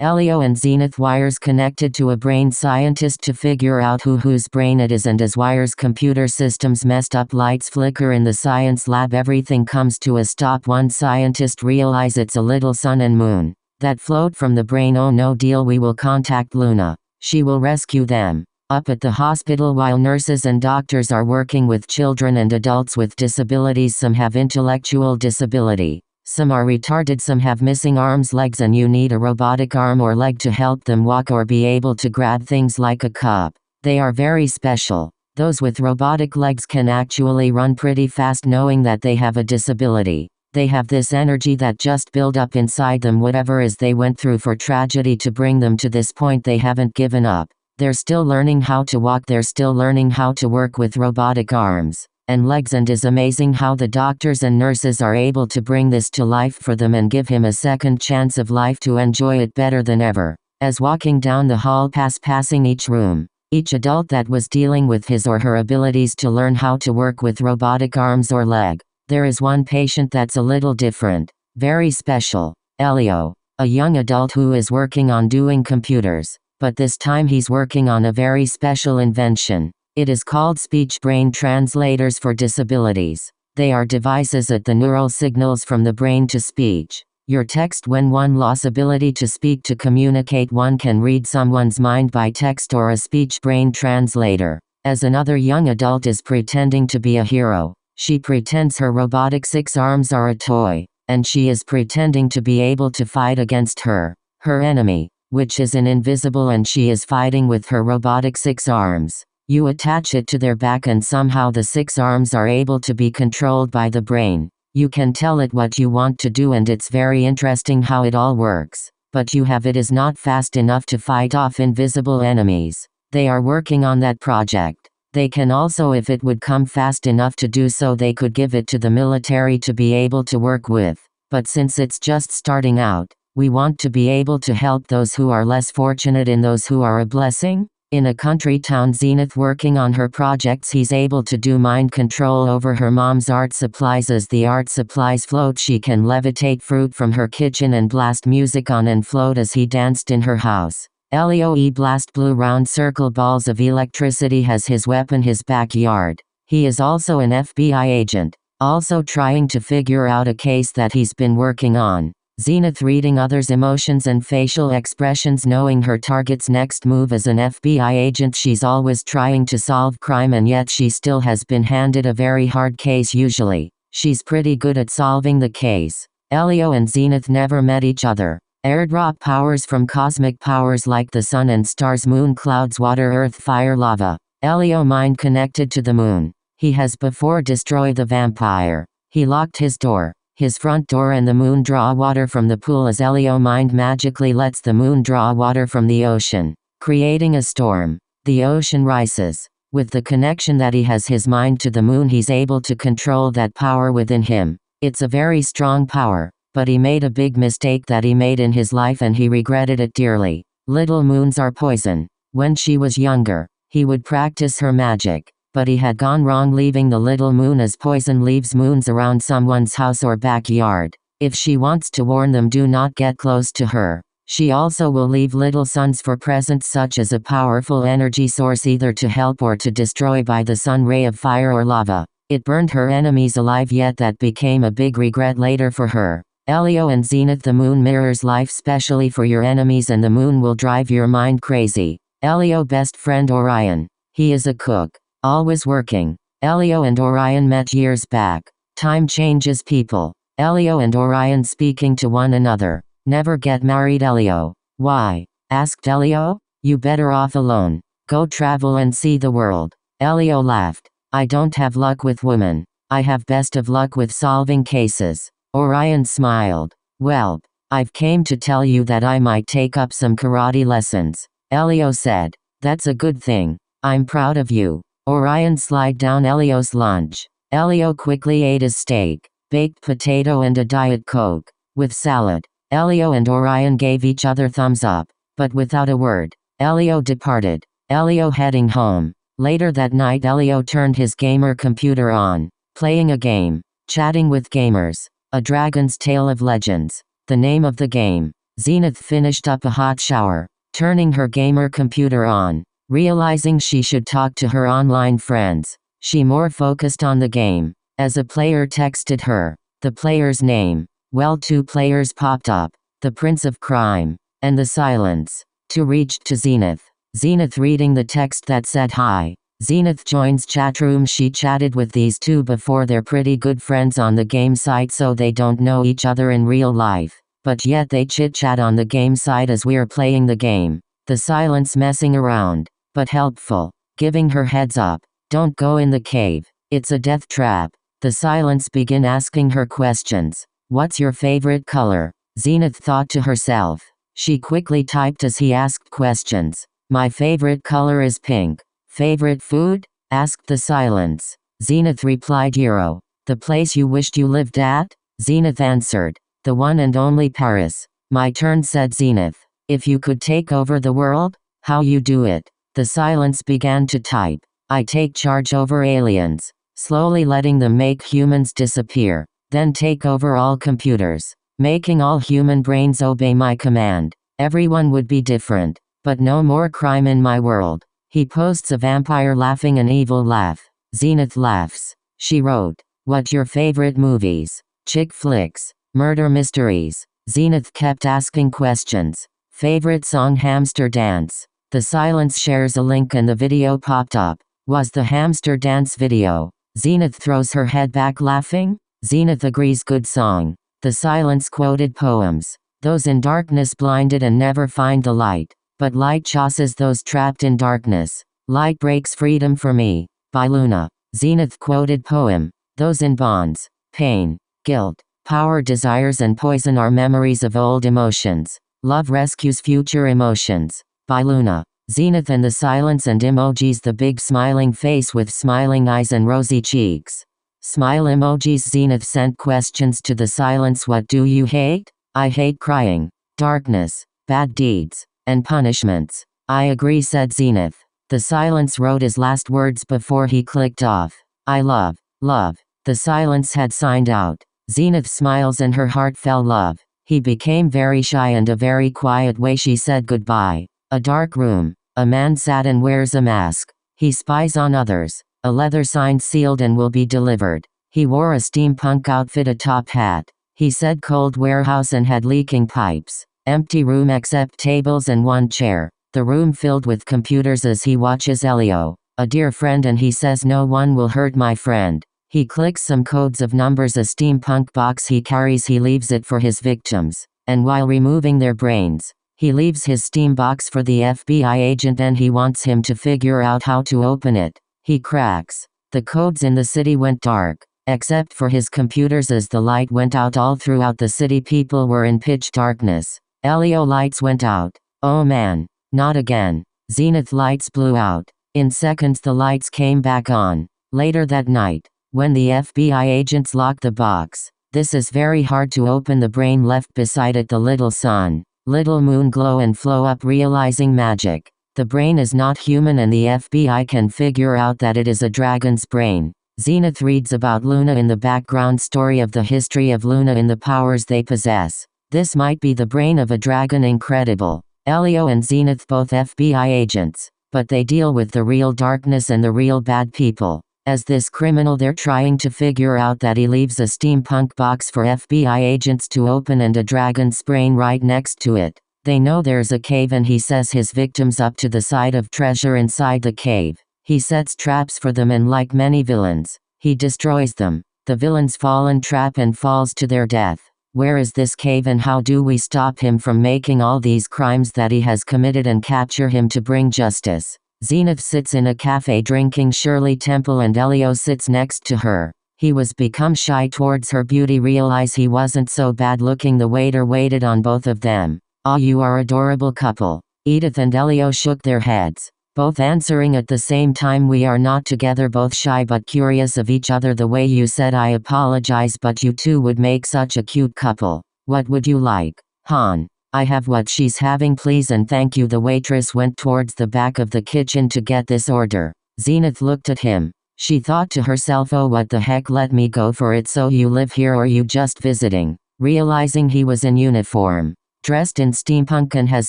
Elio and Zenith wires connected to a brain scientist to figure out whose brain it is, and as wires computer systems messed up, lights flicker in the science lab, everything comes to a stop. One scientist realize it's a little sun and moon that float from the brain. Oh no, deal, we will contact Luna. She will rescue them. Up at the hospital, while nurses and doctors are working with children and adults with disabilities, some have intellectual disability. Some are retarded, some have missing arms, legs, and you need a robotic arm or leg to help them walk or be able to grab things like a cup. They are very special. Those with robotic legs can actually run pretty fast knowing that they have a disability. They have this energy that just build up inside them, whatever is they went through for tragedy to bring them to this point. They haven't given up. They're still learning how to walk, they're still learning how to work with robotic arms and legs, and is amazing how the doctors and nurses are able to bring this to life for them and give him a second chance of life to enjoy it better than ever. As walking down the hall, passing each room, each adult that was dealing with his or her abilities to learn how to work with robotic arms or leg, there is one patient that's a little different, very special. Elio, a young adult who is working on doing computers, but this time he's working on a very special invention. It is called speech-brain translators for disabilities. They are devices at the neural signals from the brain to speech. Your text, when one lost ability to speak to communicate, one can read someone's mind by text or a speech-brain translator. As another young adult is pretending to be a hero, she pretends her robotic 6 arms are a toy, and she is pretending to be able to fight against her enemy, which is an invisible, and she is fighting with her robotic 6 arms. You attach it to their back and somehow the 6 arms are able to be controlled by the brain. You can tell it what you want to do, and it's very interesting how it all works. But it is not fast enough to fight off invisible enemies. They are working on that project. They can also, if it would come fast enough to do so, they could give it to the military to be able to work with. But since it's just starting out, we want to be able to help those who are less fortunate and those who are a blessing. In a country town, Zenith working on her projects, he's able to do mind control over her mom's art supplies. As the art supplies float, she can levitate fruit from her kitchen and blast music on and float as he danced in her house. Elio blast blue round circle balls of electricity as his weapon, his backyard. He is also an FBI agent, also trying to figure out a case that he's been working on. Zenith reading others' emotions and facial expressions, knowing her target's next move. As an FBI agent, she's always trying to solve crime, and yet she still has been handed a very hard case. Usually, she's pretty good at solving the case. Elio and Zenith never met each other. Airdrop powers from cosmic powers like the sun and stars, moon, clouds, water, earth, fire, lava. Elio mind connected to the moon. He has before destroyed the vampire. He locked his door. His front door, and the moon draw water from the pool as Elio mind magically lets the moon draw water from the ocean, creating a storm. The ocean rises. With the connection that he has his mind to the moon, he's able to control that power within him. It's a very strong power, but he made a big mistake that he made in his life and he regretted it dearly. Little moons are poison. When she was younger, he would practice her magic. But he had gone wrong, leaving the little moon as poison leaves moons around someone's house or backyard. If she wants to warn them, do not get close to her. She also will leave little suns for presents, such as a powerful energy source, either to help or to destroy by the sun ray of fire or lava. It burned her enemies alive, yet that became a big regret later for her. Elio and Zenith, the moon mirrors life, specially for your enemies, and the moon will drive your mind crazy. Elio best friend Orion. He is a cook. Always working. Elio and Orion met years back. Time changes people. Elio and Orion speaking to one another. Never get married, Elio. Why? Asked Elio. You better off alone. Go travel and see the world. Elio laughed. I don't have luck with women. I have best of luck with solving cases. Orion smiled. Well, I've came to tell you that I might take up some karate lessons. Elio said. That's a good thing. I'm proud of you. Orion slid down Elio's lunch. Elio quickly ate his steak, baked potato and a Diet Coke, with salad. Elio and Orion gave each other thumbs up, but without a word. Elio departed. Elio heading home. Later that night, Elio turned his gamer computer on, playing a game, chatting with gamers. A Dragon's Tale of Legends. The name of the game. Zenith finished up a hot shower, turning her gamer computer on. Realizing she should talk to her online friends, she more focused on the game. As a player texted her, the player's name. Well, 2 players popped up, the Prince of Crime, and the Silence. To reach to Zenith. Zenith reading the text that said hi. Zenith joins chatroom. She chatted with these 2 before. They're pretty good friends on the game site, so they don't know each other in real life. But yet they chit-chat on the game site as we're playing the game. The Silence messing around, but helpful, giving her heads up. Don't go in the cave, it's a death trap. The Silence begin asking her questions. What's your favorite color? Zenith thought to herself. She quickly typed as he asked questions. My favorite color is pink. Favorite food? Asked the Silence. Zenith replied Euro. The place you wished you lived at? Zenith answered. The one and only Paris. My turn, said Zenith. If you could take over the world, how you do it? The Silence began to type. I take charge over aliens, slowly letting them make humans disappear, then take over all computers, making all human brains obey my command. Everyone would be different, but no more crime in my world. He posts a vampire laughing an evil laugh. Zenith laughs. She wrote, what your favorite movies? Chick flicks, murder mysteries. Zenith kept asking questions. Favorite song Hamster Dance. The Silence shares a link and the video popped up. Was the hamster dance video. Zenith throws her head back laughing. Zenith agrees, good song. The Silence quoted poems. Those in darkness blinded and never find the light. But light chases those trapped in darkness. Light breaks freedom for me. By Luna. Zenith quoted poem. Those in bonds, pain, guilt, power, desires and poison are memories of old emotions. Love rescues future emotions. By Luna. Zenith and the Silence and emojis, the big smiling face with smiling eyes and rosy cheeks. Smile emojis. Zenith sent questions to the Silence. What do you hate? I hate crying, darkness, bad deeds, and punishments. I agree, said Zenith. The Silence wrote his last words before he clicked off. I love, love. The Silence had signed out. Zenith smiles and her heartfelt love. He became very shy and a very quiet way she said goodbye. A dark room. A man sat and wears a mask. He spies on others. A leather sign sealed and will be delivered. He wore a steampunk outfit, a top hat. He said cold warehouse and had leaking pipes. Empty room except tables and 1 chair. The room filled with computers as he watches Elio, a dear friend, and he says no one will hurt my friend. He clicks some codes of numbers, a steampunk box he carries. He leaves it for his victims. And while removing their brains, he leaves his steam box for the FBI agent and he wants him to figure out how to open it. He cracks. The codes in the city went dark, except for his computers as the light went out all throughout the city. People were in pitch darkness. Elio lights went out. Oh man, not again. Zenith lights blew out. In seconds the lights came back on. Later that night, when the FBI agents locked the box, this is very hard to open. The brain left beside it, the little sun. Little moon glow and flow up, realizing magic. The brain is not human and the FBI can figure out that it is a dragon's brain. Zenith reads about Luna in the background story of the history of Luna and the powers they possess. This might be the brain of a dragon. Incredible. Elio and Zenith both FBI agents, but they deal with the real darkness and the real bad people. As this criminal, they're trying to figure out that he leaves a steampunk box for FBI agents to open and a dragon's brain right next to it. They know there's a cave and he says his victims up to the side of treasure inside the cave. He sets traps for them and like many villains, he destroys them. The villains fall in trap and falls to their death. Where is this cave and how do we stop him from making all these crimes that he has committed and capture him to bring justice? Zenith sits in a cafe drinking Shirley Temple and Elio sits next to her. He was become shy towards her beauty, realize he wasn't so bad looking. The waiter waited on both of them. Ah, you are adorable couple. Edith and Elio shook their heads, both answering at the same time. We are not together, both shy but curious of each other. The way you said I apologize, but you two would make such a cute couple. What would you like? Han. I have what she's having, please and thank you. The waitress went towards the back of the kitchen to get this order. Zenith looked at him. She thought to herself, oh what the heck, let me go for it. So you live here or you just visiting? Realizing he was in uniform, dressed in steampunk and has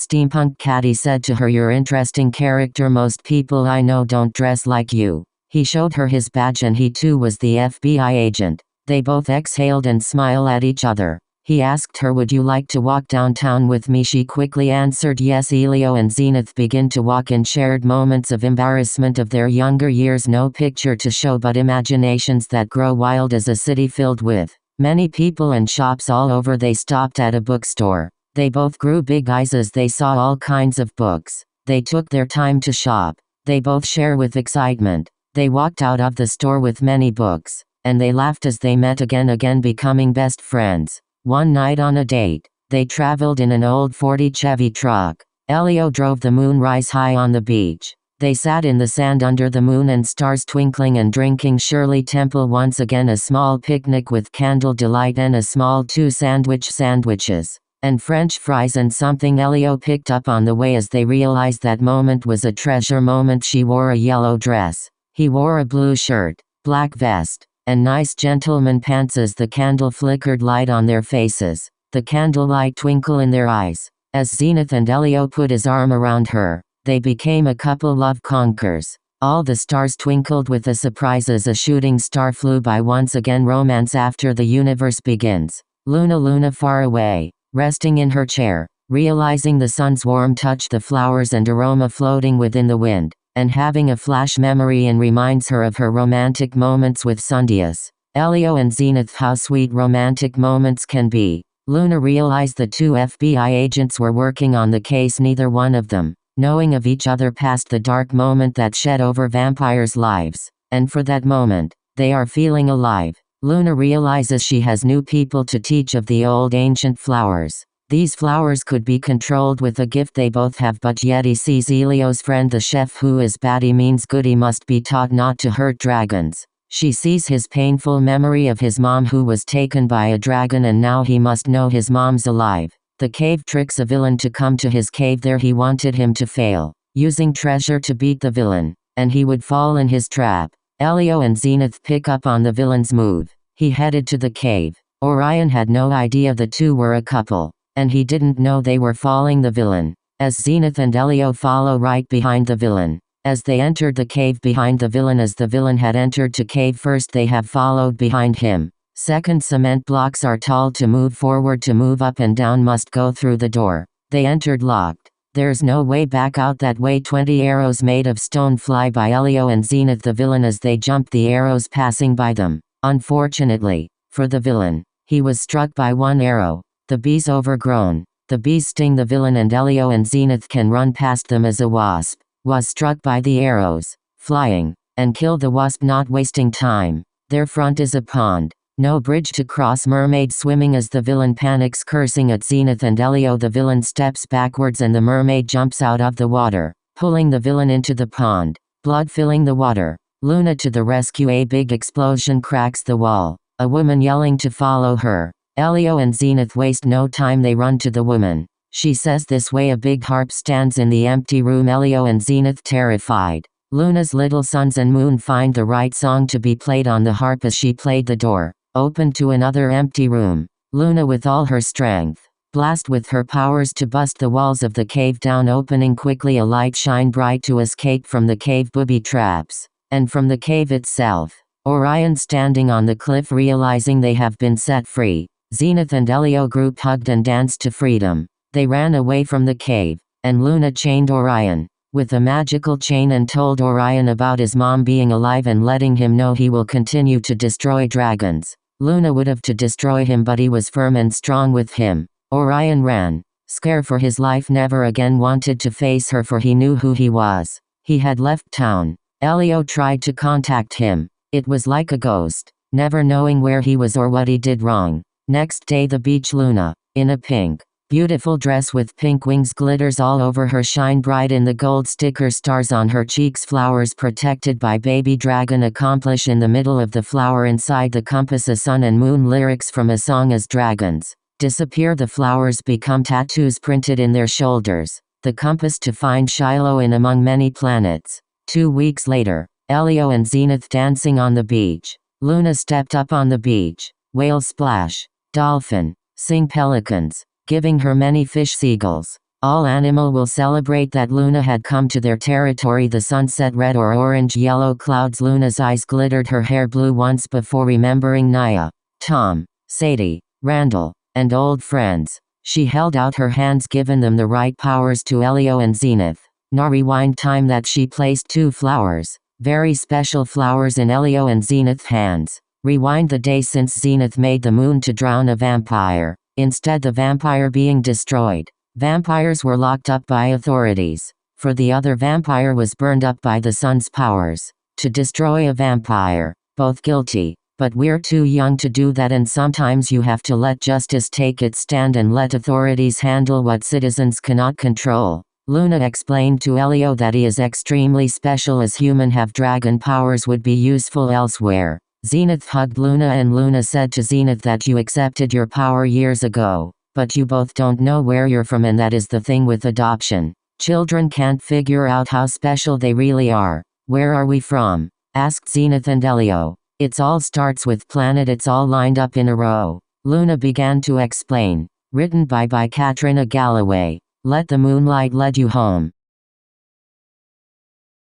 steampunk caddy said to her, "You're interesting character, most people I know don't dress like you." He showed her his badge and he too was the FBI agent. They both exhaled and smiled at each other. He asked her, "Would you like to walk downtown with me?" She quickly answered yes. Elio and Zenith begin to walk in shared moments of embarrassment of their younger years. No picture to show but imaginations that grow wild as a city filled with many people and shops all over. They stopped at a bookstore. They both grew big eyes as they saw all kinds of books. They took their time to shop. They both share with excitement. They walked out of the store with many books, and they laughed as they met again becoming best friends. One night on a date, they traveled in an old 40 Chevy truck. Elio drove the moonrise high on the beach. They sat in the sand under the moon and stars twinkling and drinking Shirley Temple once again, a small picnic with candle delight and a small two sandwiches, and French fries and something Elio picked up on the way as they realized that moment was a treasure moment. She wore a yellow dress. He wore a blue shirt, black vest, and nice gentleman pants. As the candle flickered light on their faces, the candlelight twinkle in their eyes. As Zenith and Elio put his arm around her, they became a couple love conquers. All the stars twinkled with a surprise as a shooting star flew by. Once again romance after the universe begins. Luna far away, resting in her chair, realizing the sun's warm touch, the flowers and aroma floating within the wind, and having a flash memory and reminds her of her romantic moments with Sundias. Elio and Zenith, how sweet romantic moments can be. Luna realized the two FBI agents were working on the case, neither one of them knowing of each other past the dark moment that shed over vampires' lives, and for that moment, they are feeling alive. Luna realizes she has new people to teach of the old ancient flowers. These flowers could be controlled with a gift they both have, but yet he sees Elio's friend the chef who is bad. He means good. He must be taught not to hurt dragons. She sees his painful memory of his mom who was taken by a dragon, and now he must know his mom's alive. The cave tricks a villain to come to his cave. There he wanted him to fail, using treasure to beat the villain, and he would fall in his trap. Elio and Zenith pick up on the villain's move. He headed to the cave. Orion had no idea the two were a couple, and he didn't know they were following the villain. As Zenith and Elio follow right behind the villain, as they entered the cave behind the villain, as the villain had entered to cave first, they have followed behind him. Second, cement blocks are tall to move forward, to move up and down must go through the door. They entered locked. There's no way back out that way. 20 arrows made of stone fly by Elio and Zenith the villain as they jumped, the arrows passing by them. Unfortunately for the villain, he was struck by one arrow. The bees overgrown. The bees sting the villain, and Elio and Zenith can run past them as a wasp was struck by the arrows, flying, and kill the wasp, not wasting time. Their front is a pond. No bridge to cross. Mermaid swimming as the villain panics, cursing at Zenith and Elio. The villain steps backwards and the mermaid jumps out of the water, pulling the villain into the pond. Blood filling the water. Luna to the rescue. A big explosion cracks the wall. A woman yelling to follow her. Elio and Zenith waste no time. They run to the woman. She says this way. A big harp stands in the empty room. Elio and Zenith, terrified. Luna's little suns and moon find the right song to be played on the harp as she played. The door opened to another empty room. Luna with all her strength blast with her powers to bust the walls of the cave down, opening quickly. A light shine bright to escape from the cave booby traps, and from the cave itself. Orion standing on the cliff, realizing they have been set free. Zenith and Elio group hugged and danced to freedom. They ran away from the cave, and Luna chained Orion with a magical chain and told Orion about his mom being alive and letting him know he will continue to destroy dragons. Luna would have to destroy him, but he was firm and strong with him. Orion ran, scared for his life, never again wanted to face her, for he knew who he was. He had left town. Elio tried to contact him. It was like a ghost, never knowing where he was or what he did wrong. Next day, the beach. Luna, in a pink, beautiful dress with pink wings, glitters all over her, shine bright in the gold sticker, stars on her cheeks, flowers protected by baby dragon accomplish in the middle of the flower, inside the compass a sun and moon, lyrics from a song as dragons disappear, the flowers become tattoos printed in their shoulders, the compass to find Shiloh in among many planets. 2 weeks later, Elio and Zenith dancing on the beach. Luna stepped up on the beach. Whale splash, dolphin, sing pelicans, giving her many fish seagulls. All animal will celebrate that Luna had come to their territory. The sunset red or orange yellow clouds. Luna's eyes glittered, her hair blew once before remembering Naya, Tom, Sadie, Randall, and old friends. She held out her hands, given them the right powers to Elio and Zenith. Now rewind time that she placed 2 flowers, very special flowers, in Elio and Zenith's hands. Rewind the day since Zenith made the moon to drown a vampire, instead the vampire being destroyed. Vampires were locked up by authorities, for the other vampire was burned up by the sun's powers. To destroy a vampire, both guilty, but we're too young to do that, and sometimes you have to let justice take its stand and let authorities handle what citizens cannot control. Luna explained to Elio that he is extremely special, as humans have dragon powers would be useful elsewhere. Zenith hugged Luna, and Luna said to Zenith that you accepted your power years ago. But you both don't know where you're from, and that is the thing with adoption. Children can't figure out how special they really are. Where are we from? Asked Zenith and Elio. It all starts with planet, it's all lined up in a row. Luna began to explain. Written by Katrina Galloway. Let the moonlight lead you home.